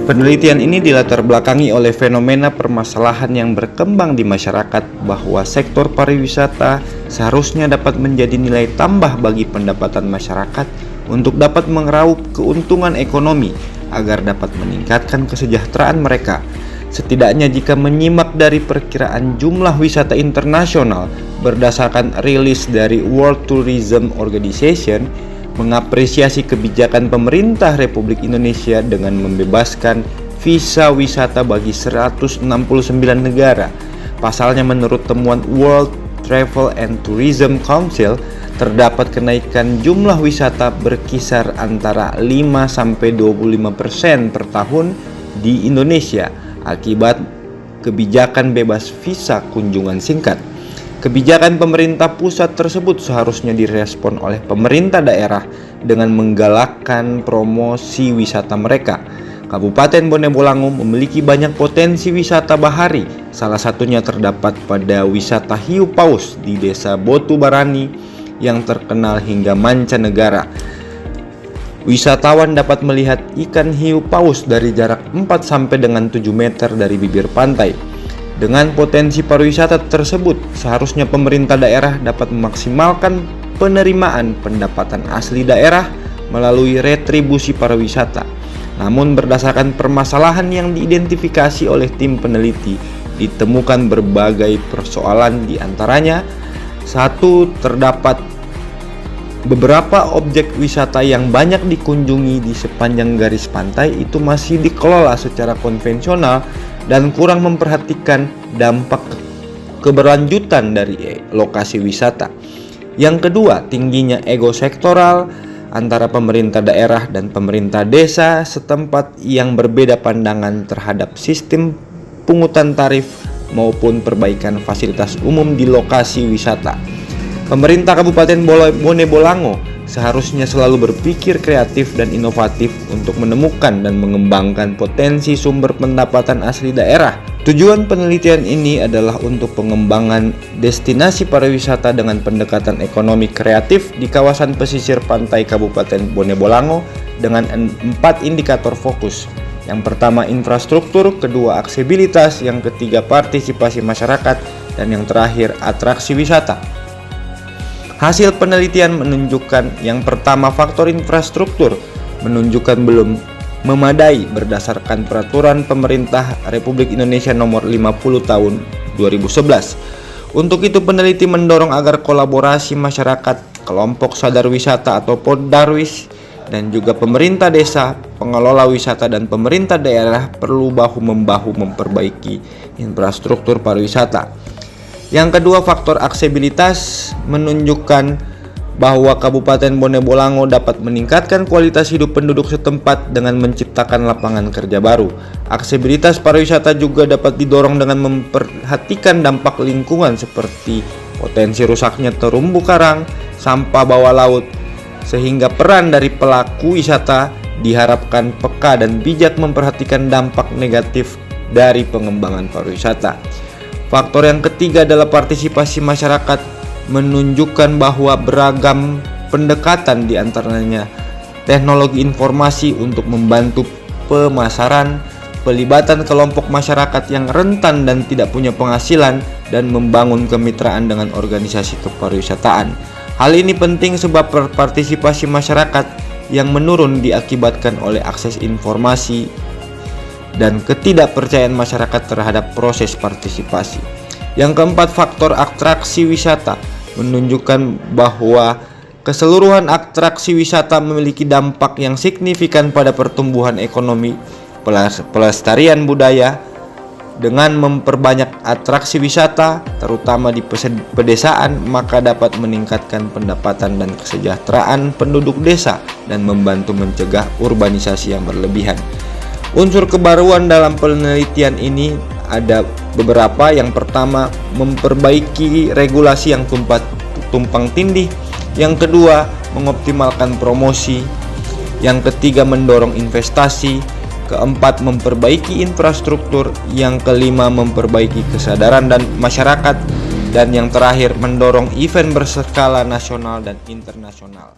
Penelitian ini dilatar belakangi oleh fenomena permasalahan yang berkembang di masyarakat bahwa sektor pariwisata seharusnya dapat menjadi nilai tambah bagi pendapatan masyarakat untuk dapat meraup keuntungan ekonomi agar dapat meningkatkan kesejahteraan mereka. Setidaknya jika menyimak dari perkiraan jumlah wisata internasional berdasarkan rilis dari World Tourism Organization, mengapresiasi kebijakan pemerintah Republik Indonesia dengan membebaskan visa wisata bagi 169 negara. Pasalnya menurut temuan World Travel and Tourism Council, terdapat kenaikan jumlah wisata berkisar antara 5-25% per tahun di Indonesia akibat kebijakan bebas visa kunjungan singkat. Kebijakan pemerintah pusat tersebut seharusnya direspon oleh pemerintah daerah dengan menggalakkan promosi wisata mereka. Kabupaten Bone Bolango memiliki banyak potensi wisata bahari, salah satunya terdapat pada wisata hiu paus di Desa Botu Barani yang terkenal hingga mancanegara. Wisatawan dapat melihat ikan hiu paus dari jarak 4 sampai dengan 7 meter dari bibir pantai. Dengan potensi pariwisata tersebut, seharusnya pemerintah daerah dapat memaksimalkan penerimaan pendapatan asli daerah melalui retribusi pariwisata. Namun berdasarkan permasalahan yang diidentifikasi oleh tim peneliti, ditemukan berbagai persoalan, di antaranya: 1. Terdapat beberapa objek wisata yang banyak dikunjungi di sepanjang garis pantai itu masih dikelola secara konvensional dan kurang memperhatikan dampak keberlanjutan dari lokasi wisata. Yang kedua, tingginya ego sektoral antara pemerintah daerah dan pemerintah desa setempat yang berbeda pandangan terhadap sistem pungutan tarif maupun perbaikan fasilitas umum di lokasi wisata. Pemerintah Kabupaten Bone Bolango seharusnya selalu berpikir kreatif dan inovatif untuk menemukan dan mengembangkan potensi sumber pendapatan asli daerah. Tujuan penelitian ini adalah untuk pengembangan destinasi pariwisata dengan pendekatan ekonomi kreatif di kawasan pesisir pantai Kabupaten Bone Bolango dengan 4 indikator fokus. Yang pertama infrastruktur, kedua aksesibilitas, yang ketiga partisipasi masyarakat, dan yang terakhir atraksi wisata. Hasil penelitian menunjukkan yang pertama, faktor infrastruktur menunjukkan belum memadai berdasarkan peraturan pemerintah Republik Indonesia nomor 50 tahun 2011. Untuk itu peneliti mendorong agar kolaborasi masyarakat, kelompok sadar wisata atau Podarwis, dan juga pemerintah desa, pengelola wisata dan pemerintah daerah perlu bahu-membahu memperbaiki infrastruktur pariwisata. Yang kedua, faktor aksesibilitas menunjukkan bahwa Kabupaten Bone Bolango dapat meningkatkan kualitas hidup penduduk setempat dengan menciptakan lapangan kerja baru. Aksesibilitas pariwisata juga dapat didorong dengan memperhatikan dampak lingkungan seperti potensi rusaknya terumbu karang, sampah bawah laut, sehingga peran dari pelaku wisata diharapkan peka dan bijak memperhatikan dampak negatif dari pengembangan pariwisata. Faktor yang ketiga adalah partisipasi masyarakat, menunjukkan bahwa beragam pendekatan diantaranya teknologi informasi untuk membantu pemasaran, pelibatan kelompok masyarakat yang rentan dan tidak punya penghasilan, dan membangun kemitraan dengan organisasi kepariwisataan. Hal ini penting sebab partisipasi masyarakat yang menurun diakibatkan oleh akses informasi dan ketidakpercayaan masyarakat terhadap proses partisipasi. Yang keempat, faktor atraksi wisata menunjukkan bahwa keseluruhan atraksi wisata memiliki dampak yang signifikan pada pertumbuhan ekonomi, pelestarian budaya. Dengan memperbanyak atraksi wisata, terutama di pedesaan, maka dapat meningkatkan pendapatan dan kesejahteraan penduduk desa dan membantu mencegah urbanisasi yang berlebihan. Unsur kebaruan dalam penelitian ini ada beberapa. Yang pertama, memperbaiki regulasi yang tumpang tindih. Yang kedua, mengoptimalkan promosi. Yang ketiga, mendorong investasi. Keempat, memperbaiki infrastruktur. Yang kelima, memperbaiki kesadaran dan masyarakat. Dan yang terakhir, mendorong event berskala nasional dan internasional.